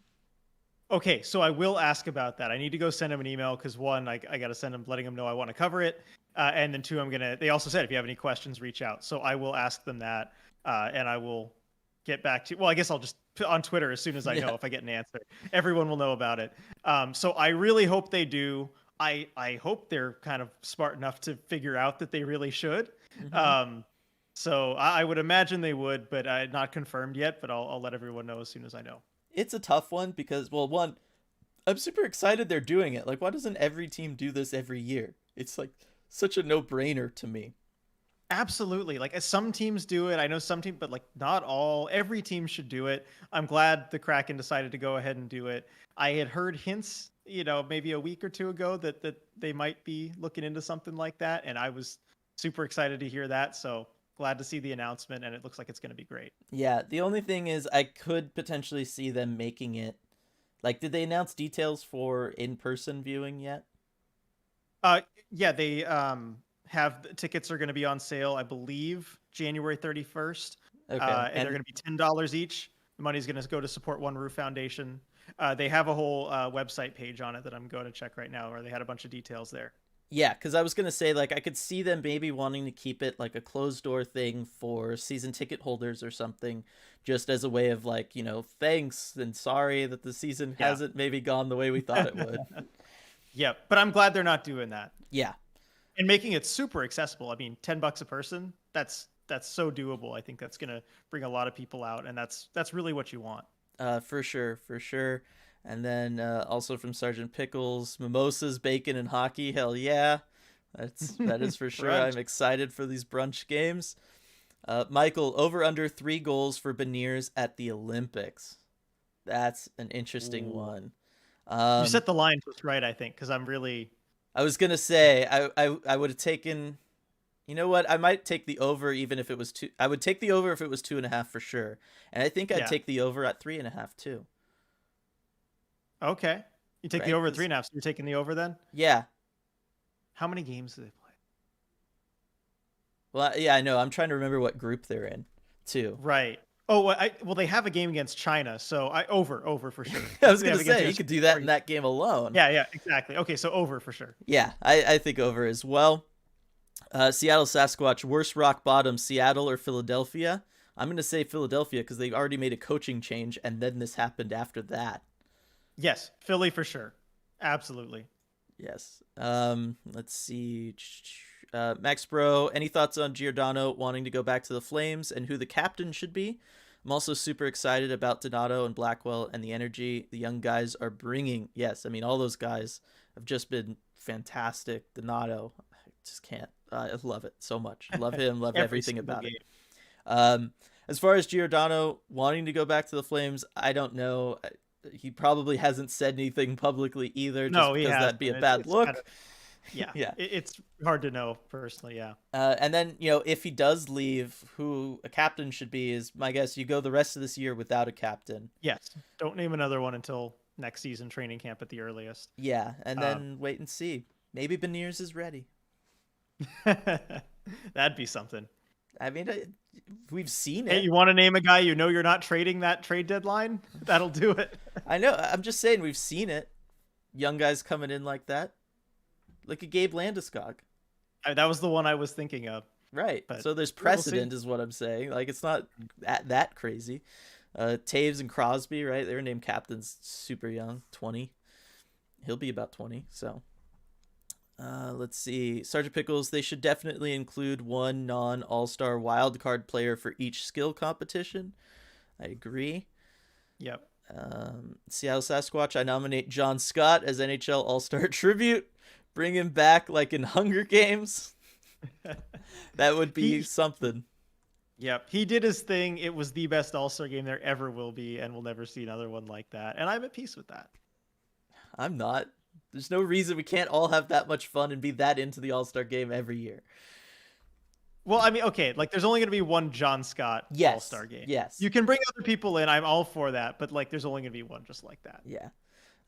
Okay, so I will ask about that. I need to go send him an email because one, I got to send him letting him know I want to cover it, and then two, they also said if you have any questions, reach out. So I will ask them that, and I will get back to. Well, I guess I'll just put on Twitter as soon as I Yeah. know if I get an answer. Everyone will know about it. So I really hope they do. I hope they're kind of smart enough to figure out that they really should. Mm-hmm. So I would imagine they would, but not confirmed yet. But I'll let everyone know as soon as I know. It's a tough one because, well, one, I'm super excited they're doing it. Like, why doesn't every team do this every year? It's like such a no-brainer to me. Absolutely. Like as some teams do it. I know some teams, but like not all. Every team should do it. I'm glad the Kraken decided to go ahead and do it. I had heard hints, maybe a week or two ago that they might be looking into something like that, and I was super excited to hear that. So glad to see the announcement, and it looks like it's going to be great. Yeah, the only thing is I could potentially see them making it. Like, did they announce details for in-person viewing yet? Yeah, they have tickets are going to be on sale, I believe, January 31st. Okay, And they're going to be $10 each. The money's going to go to support One Roof Foundation. They have a whole website page on it that I'm going to check right now, where they had a bunch of details there. yeah, because I was gonna say, like, I could see them maybe wanting to keep it like a closed door thing for season ticket holders or something, just as a way of like, thanks and sorry that the season Yeah. hasn't maybe gone the way we thought it would. Yep. But I'm glad they're not doing that Yeah, and making it super accessible. I mean, $10 a person, that's so doable. I think that's going to bring a lot of people out, and that's really what you want. for sure, for sure. And then also from Sergeant Pickles, mimosas, bacon, and hockey. Hell yeah, that is for sure. Brunch. I'm excited for these brunch games. Michael, over under 3 goals for Beniers at the Olympics. That's an interesting Ooh. one. You set the line just right, I think, because I'm really. I was gonna say I would have taken. You know what? I might take the over even if it was two. I would take the over if it was 2.5 for sure, and I think I'd Yeah. take the over at 3.5 too. Okay. You take the Right? over at 3.5. So you're taking the over then? Yeah. How many games do they play? Well, yeah, I know. I'm trying to remember what group they're in too. Right. Oh, well, they have a game against China, so over for sure. I was They gonna have against say you could do that in that game alone. Yeah, exactly. Okay, so over for sure. Yeah, I think over as well. Seattle Sasquatch, worst rock bottom, Seattle or Philadelphia? I'm going to say Philadelphia because they already made a coaching change, and then this happened after that. Yes, Philly for sure. Absolutely. Yes. Let's see. Max Bro, any thoughts on Giordano wanting to go back to the Flames and who the captain should be? I'm also super excited about Donato and Blackwell and the energy the young guys are bringing. Yes, I mean, all those guys have just been fantastic. Donato, I just can't. I love it so much. Love him. Love everything about game. it. As far as Giordano wanting to go back to the Flames, I don't know. He probably hasn't said anything publicly either, just because that'd be a bad look. Kind of, yeah, yeah. It's hard to know personally. Yeah. And then if he does leave, who a captain should be is my guess. You go the rest of this year without a captain. Yes. Don't name another one until next season training camp at the earliest. Yeah, and then wait and see. Maybe Beniers is ready. That'd be something. I mean, we've seen it. Hey, you want to name a guy you know you're not trading that trade deadline? That'll do it. I know. I'm just saying we've seen it. Young guys coming in like that. Look at Gabe Landeskog. That was the one I was thinking of. Right. But so there's precedent is what I'm saying. Like, it's not that crazy. Taves and Crosby, right? They were named captains super young, 20. He'll be about 20, so. Let's see. Sergeant Pickles, they should definitely include one non All Star wildcard player for each skill competition. I agree. Yep. Seattle Sasquatch, I nominate John Scott as NHL All Star Tribute. Bring him back like in Hunger Games. That would be something. Yep. He did his thing. It was the best All-Star game there ever will be, and we'll never see another one like that. And I'm at peace with that. I'm not. There's no reason we can't all have that much fun and be that into the All Star game every year. Well, I mean, okay, like there's only going to be one John Scott All-Star game. Yes. You can bring other people in. I'm all for that, but like there's only going to be one just like that. Yeah.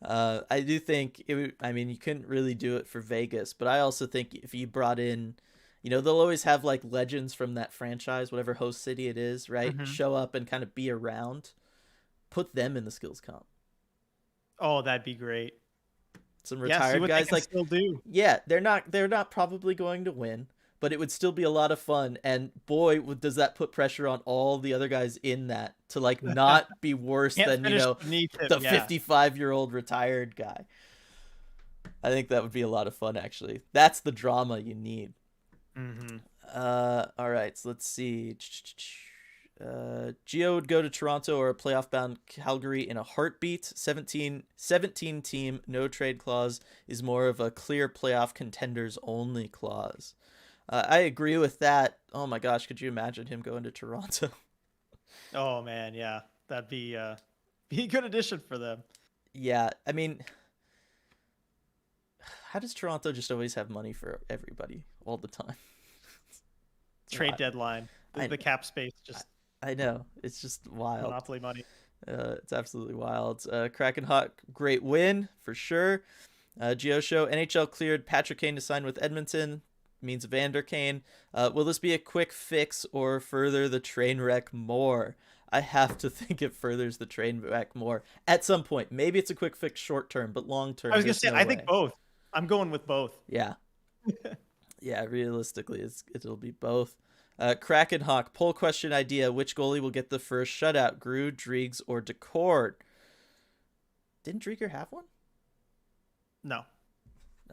I do think I mean, you couldn't really do it for Vegas, but I also think if you brought in, they'll always have like legends from that franchise, whatever host city it is, right? Mm-hmm. Show up and kind of be around. Put them in the skills comp. Oh, that'd be great. Some retired guys like still do. Yeah, they're not probably going to win, but it would still be a lot of fun. And boy, does that put pressure on all the other guys in that to like not be worse than the 55-year-old retired guy. I think that would be a lot of fun. Actually, that's the drama you need. Mm-hmm. All right, so let's see. Gio would go to Toronto or a playoff-bound Calgary in a heartbeat. 17 team, no trade clause is more of a clear playoff contenders only clause. I agree with that. Oh my gosh, could you imagine him going to Toronto? Oh man, yeah, that'd be a good addition for them. Yeah, I mean, how does Toronto just always have money for everybody all the time? Trade deadline, the cap space just. I know. It's just wild. Monopoly money. It's absolutely wild. Kraken Hawk, great win for sure. Geo Show, NHL cleared Patrick Kane to sign with Edmonton. Means Vander Kane. Will this be a quick fix or further the train wreck more? I have to think it furthers the train wreck more at some point. Maybe it's a quick fix short term, but long term. I was going to say, I think both. I'm going with both. Yeah. Yeah, realistically, it'll be both. Kraken Hawk, poll question idea. Which goalie will get the first shutout? Grew, Driegs, or Decord? Didn't Drieger have one? No.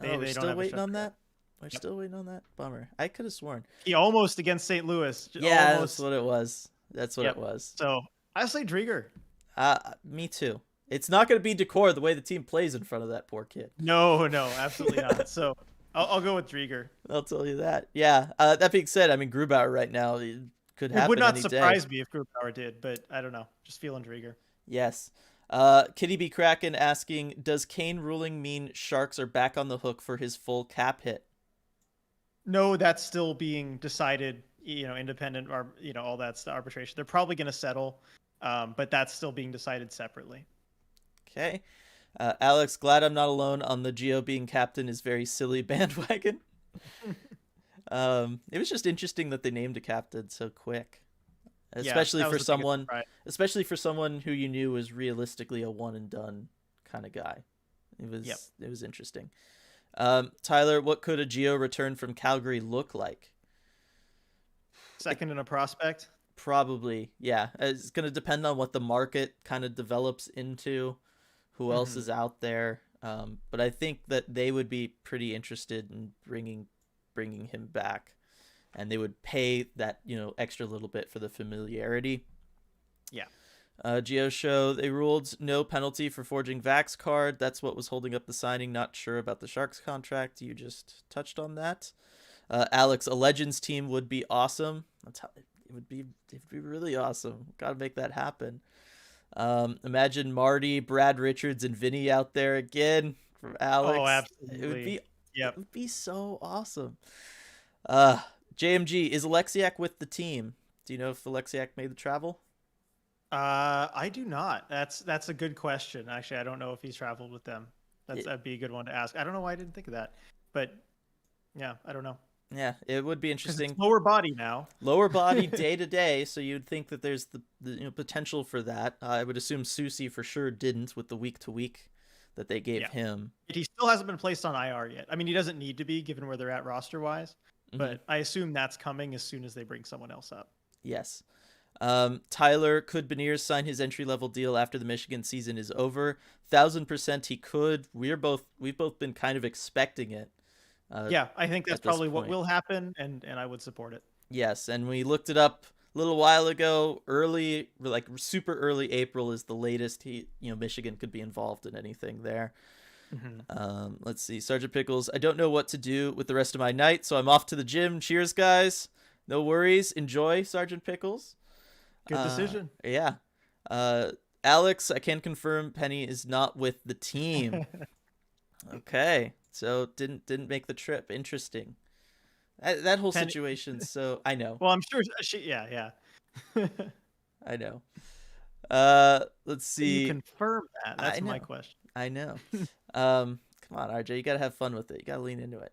We're still waiting on that? We're still waiting on that? Bummer. I could have sworn. He almost against St. Louis. Yeah, almost. That's what it was. That's what it was. So, I say Drieger. Me too. It's not going to be Decord the way the team plays in front of that poor kid. No, absolutely not. So, I'll go with Drieger. I'll tell you that. Yeah. That being said, I mean, Grubauer right now could happen. It would not any surprise day. me if Grubauer did, but I don't know. Just feeling Drieger. Yes. Kitty B. Kraken asking, does Kane ruling mean Sharks are back on the hook for his full cap hit? No, that's still being decided, independent or, all that's the arbitration. They're probably going to settle, but that's still being decided separately. Okay. Alex, glad I'm not alone on the Geo being captain is very silly bandwagon. It was just interesting that they named a captain so quick, especially for someone who you knew was realistically a one and done kind of guy. It was interesting. Tyler, what could a Geo return from Calgary look like? Second in a prospect? Probably, yeah. It's going to depend on what the market kind of develops into. Who else is out there? But I think that they would be pretty interested in bringing him back, and they would pay that extra little bit for the familiarity. Yeah. Geo Show, they ruled no penalty for forging Vax card. That's what was holding up the signing. Not sure about the Sharks contract. You just touched on that. Alex, a Legends team would be awesome. That's how it would be. It would be really awesome. Got to make that happen. Imagine Marty, Brad Richards, and Vinny out there again from Alex. Oh, absolutely. It would be so awesome. JMG, is Alexiak with the team? Do you know if Alexiak made the travel? I do not. That's a good question. Actually, I don't know if he's traveled with them. That'd be a good one to ask. I don't know why I didn't think of that, but yeah, I don't know. Yeah, it would be interesting. It's lower body now. Lower body day to day, so you'd think that there's the potential for that. I would assume Susie for sure didn't with the week to week that they gave him. He still hasn't been placed on IR yet. I mean, he doesn't need to be given where they're at roster wise, but I assume that's coming as soon as they bring someone else up. Yes. Tyler, could Beniers sign his entry level deal after the Michigan season is over? 1,000% he could. We've both been kind of expecting it. Yeah, I think that's at this probably what point. will happen, and I would support it. Yes, and we looked it up a little while ago. Early, like super early April is the latest Michigan could be involved in anything there. Hmm. Let's see, Sergeant Pickles. I don't know what to do with the rest of my night, so I'm off to the gym. Cheers, guys. No worries. Enjoy, Sergeant Pickles. Good decision. Yeah. Uh, Alex, I can confirm Penny is not with the team. Okay, so didn't make the trip. Interesting. That whole Penny, situation. So I know, well, I'm sure she. Yeah, yeah. I know. Let's Can you see. confirm that? I That's my know, question. I know. Come on, RJ, you gotta have fun with it. You gotta lean into it.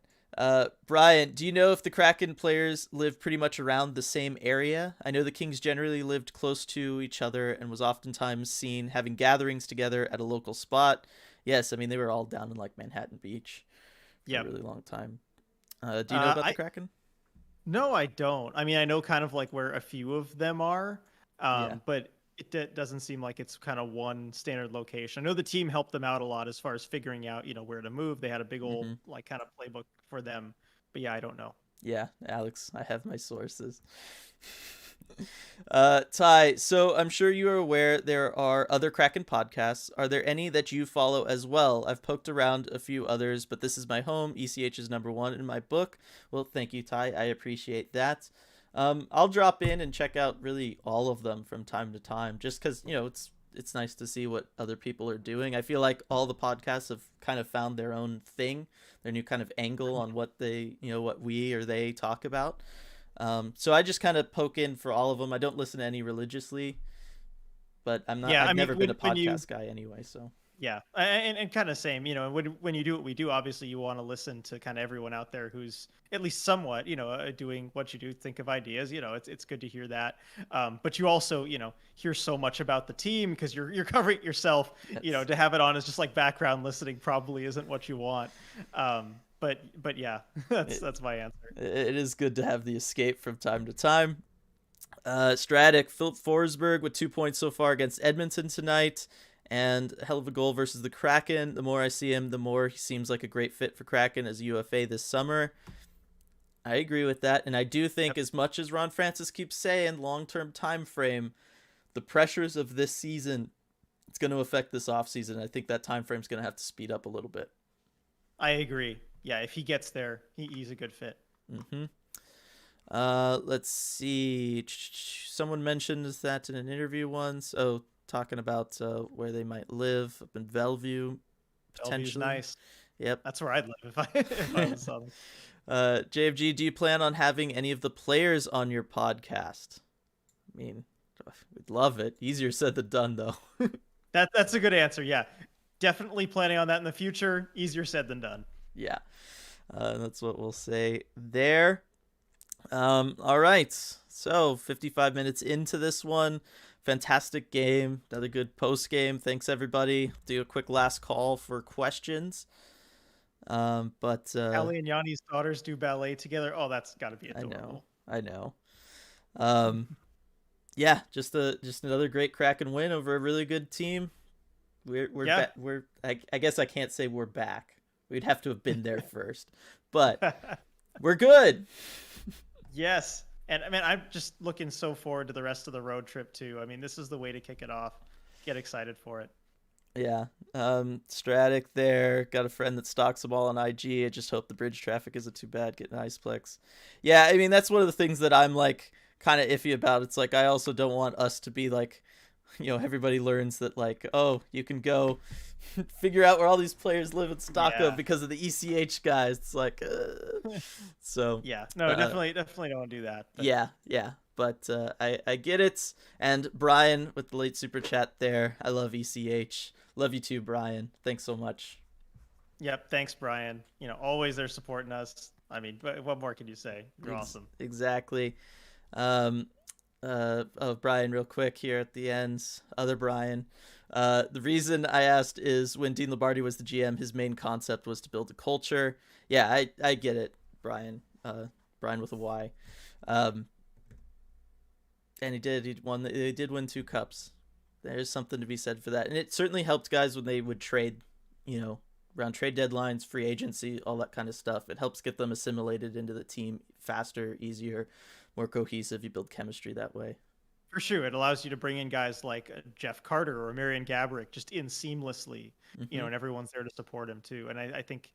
Brian, do you know if the Kraken players live pretty much around the same area? I know the Kings generally lived close to each other and was oftentimes seen having gatherings together at a local spot. Yes, I mean they were all down in like Manhattan Beach for a Yep. really long time. Do you know about the I Kraken? No, I don't. I mean, I know kind of like where a few of them are, Yeah. but doesn't seem like it's kind of one standard location. I know the team helped them out a lot as far as figuring out, where to move. They had a big old Mm-hmm. like kind of playbook for them. But yeah, I don't know. Yeah, Alex, I have my sources. Ty, so I'm sure you are aware there are other Kraken podcasts. Are there any that you follow as well? I've poked around a few others, but this is my home. ECH is number one in my book. Well, thank you, Ty. I appreciate that. I'll drop in and check out really all of them from time to time, just because it's nice to see what other people are doing. I feel like all the podcasts have kind of found their own thing, their new kind of angle on what they, what we or they talk about. So I just kind of poke in for all of them. I don't listen to any religiously, but Yeah, I I've mean, never been a when you podcast guy anyway. So yeah, and kind of same, when you do what we do, obviously you want to listen to kind of everyone out there who's at least somewhat, doing what you do, think of ideas. It's good to hear that. But you also, hear so much about the team because you're covering it yourself. yes, To have it on as just like background listening probably isn't what you want. But yeah, it, that's my answer. it is good to have the escape from time to time. Stratic, Philip Forsberg with 2 points so far against Edmonton tonight. And a hell of a goal versus the Kraken. The more I see him, the more he seems like a great fit for Kraken as a UFA this summer. I agree with that. And I do think, Yep. as much as Ron Francis keeps saying, long-term time frame, the pressures of this season, it's going to affect this offseason. I think that time frame is going to have to speed up a little bit. I agree. Yeah, if he gets there, he's a good fit. Mm-hmm. Let's see. Someone mentioned that in an interview once. Oh, talking about where they might live up in Bellevue, Bellevue's potentially. nice. Yep. That's where I'd live if I was Southern. JFG, do you plan on having any of the players on your podcast? I mean, we'd love it. Easier said than done, though. That's a good answer. Yeah, definitely planning on that in the future. Easier said than done. Yeah, that's what we'll say there. All right. So 55 minutes into this one. Fantastic game. Another good post game. Thanks everybody. Do a quick last call for questions. But Allie and Yanni's daughters do ballet together. Oh, that's got to be adorable. I know. Yeah, just another great Kraken win over a really good team. Yeah. I guess I can't say we're back. We'd have to have been there first. But we're good. Yes. And I mean, I'm just looking so forward to the rest of the road trip too. I mean, this is the way to kick it off. Get excited for it. Yeah. Stratic there. Got a friend that stalks them all on IG. I just hope the bridge traffic isn't too bad getting Iceplex. Yeah, I mean, that's one of the things that I'm like kind of iffy about. It's like I also don't want us to be like, everybody learns that like, oh, you can go figure out where all these players live in Stockholm because of the ECH guys. It's like, so yeah, no, definitely don't want to do that. But. Yeah. But I get it. And Brian with the late super chat there. I love ECH. Love you too, Brian. Thanks so much. Yep. Thanks, Brian. Always there supporting us. I mean, what more can you say? You're awesome. Exactly. Brian, real quick here at the end. Other Brian. The reason I asked is when Dean Lombardi was the GM, his main concept was to build a culture. Yeah, I get it, Brian. Brian with a Y. And he did. They did win 2 cups. There's something to be said for that, and it certainly helped guys when they would trade, around trade deadlines, free agency, all that kind of stuff. It helps get them assimilated into the team faster, easier, more cohesive. You build chemistry that way. For sure, it allows you to bring in guys like Jeff Carter or Marian Gaborik just in seamlessly, Mm-hmm. and everyone's there to support him too. And I think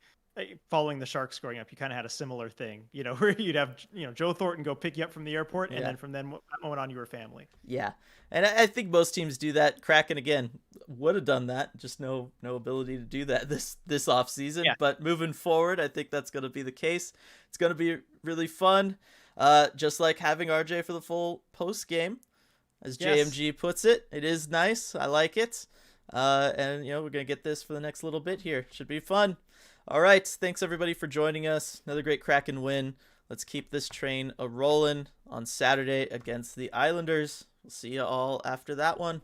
following the Sharks growing up, you kind of had a similar thing, where you'd have Joe Thornton go pick you up from the airport, and Yeah. then from then that moment on, you were family. Yeah, and I think most teams do that. Kraken again would have done that, just no ability to do that this off season. Yeah. But moving forward, I think that's going to be the case. It's going to be really fun, just like having RJ for the full post game, as Yes. JMG puts it. It is nice. I like it, and we're gonna get this for the next little bit here. Should be fun. All right, thanks everybody for joining us. Another great Kraken win. Let's keep this train a rolling on Saturday against the Islanders. We'll see you all after that one.